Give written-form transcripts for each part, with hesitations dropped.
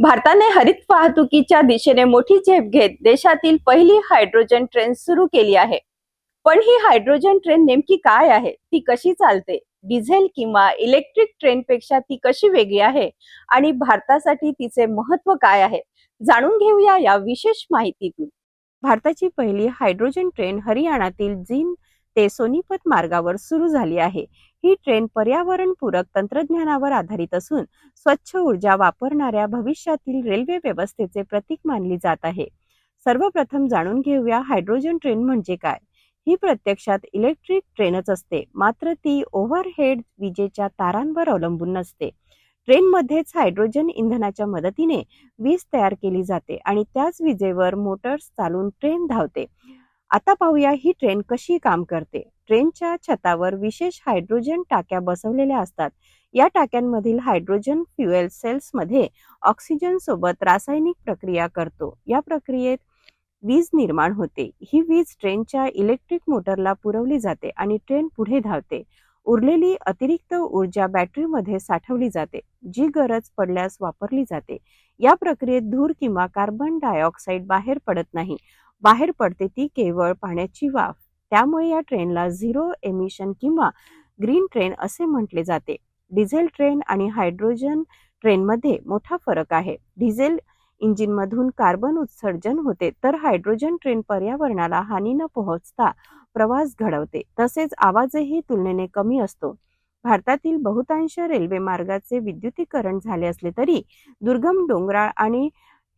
भारताने हरित वाहतुकीच्या दिशेने मोठी झेप घेत देशातील पहिली हायड्रोजन ट्रेन सुरू केली आहे. पण ही हायड्रोजन ट्रेन नेमकी काय आहे, ती कशी चालते, डिझेल किंवा इलेक्ट्रिक ट्रेनपेक्षा ती कशी वेगळी आहे आणि भारतासाठी तिचे महत्त्व काय आहे, जाणून घेऊया या विशेष माहितीतून. भारताची पहिली हायड्रोजन ट्रेन हरियाणातील जींद ते सोनीपत मार्गावर सुरू झाली आहे. ही ट्रेन पर्यावरणपूरक तंत्रज्ञानावर आधारित असून स्वच्छ ऊर्जा वापरणाऱ्या भविष्यातील रेल्वे व्यवस्थेचे प्रतीक मानली जात आहे. सर्वप्रथम जाणून घेऊया हायड्रोजन ट्रेन म्हणजे काय. ही प्रत्यक्षात इलेक्ट्रिक ट्रेनच असते, मात्र ती ओव्हरहेड विजेच्या तारांवर अवलंबून नसते. ट्रेनमध्येच हायड्रोजन इंधनाच्या मदतीने वीज तयार केली जाते आणि त्याच विजेवर मोटर्स चालून ट्रेन धावते. आता पाहूया ही ट्रेन कशी काम करते. ट्रेनच्या छतावर विशेष हायड्रोजन टाक्या बसवलेल्या असतात. या टाक्यांमधील हायड्रोजन फ्युएल सेल्समध्ये ऑक्सिजन सोबत रासायनिक प्रक्रिया करतो. या प्रक्रियेत वीज निर्माण होते. ही वीज ट्रेनच्या इलेक्ट्रिक मोटरला पुरवली जाते आणि ट्रेन पुढे धावते. उरलेली अतिरिक्त ऊर्जा बॅटरीमध्ये साठवली जाते, जी गरज पडल्यास वापरली जाते. या प्रक्रियेत धूर किंवा कार्बन डायऑक्साईड बाहेर पडत नाही. बाहेर पडते ती केवळ पाण्याची वाफ. त्यामुळे या ट्रेनला झिरो एमिशन किंवा ग्रीन ट्रेन असे म्हटले जाते. डिझेल ट्रेन आणि हायड्रोजन ट्रेनमध्ये मोठा फरक आहे. डिझेल इंजिनमधून कार्बन उत्सर्जन होते, तर हायड्रोजन ट्रेन पर्यावरणाला हानी न पोहोचता प्रवास घडवते. तसेच आवाजही तुलनेने कमी असतो. भारतातील बहुतांश रेल्वे मार्गाचे विद्युतीकरण झाले असले तरी दुर्गम, डोंगराळ आणि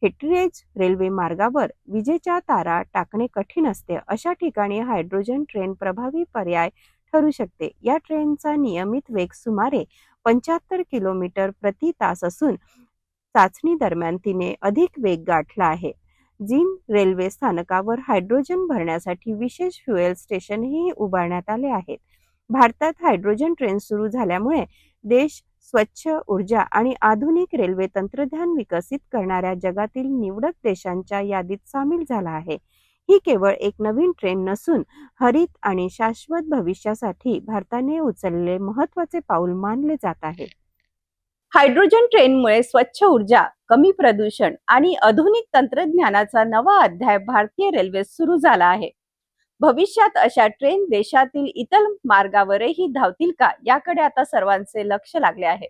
हेटरेज रेल्वे मार्गावर विजेच्या तारा टाकणे कठीण असते. अशा ठिकाणी हायड्रोजन ट्रेन प्रभावी पर्याय ठरू शकते. या ट्रेनचा नियमित वेग सुमारे 75 किलोमीटर प्रति तास असून चाचणी दरम्यान तिने अधिक वेग गाठला आहे. जींद रेल्वे स्थानकावर हायड्रोजन भरण्यासाठी विशेष फ्युएल स्टेशनही उभारण्यात आले आहेत. भारतात हायड्रोजन ट्रेन सुरू झाल्यामुळे देश स्वच्छ ऊर्जा आणि आधुनिक रेल्वे तंत्रज्ञान विकसित करणाऱ्या जगातील निवडक देशांच्या यादीत सामील झाला आहे. ही केवळ एक नवीन ट्रेन नसून हरित आणि शाश्वत भविष्यासाठी भारताने उचललेले महत्त्वाचे पाऊल मानले जात आहे. हायड्रोजन ट्रेनमुळे स्वच्छ ऊर्जा, कमी प्रदूषण आणि आधुनिक तंत्रज्ञानाचा नवा अध्याय भारतीय रेल्वे सुरू झाला आहे. भविष्यात अशा ट्रेन देशातील इतर मार्गावरही धावतील का, याकडे आता सर्वांचे लक्ष लागले आहे.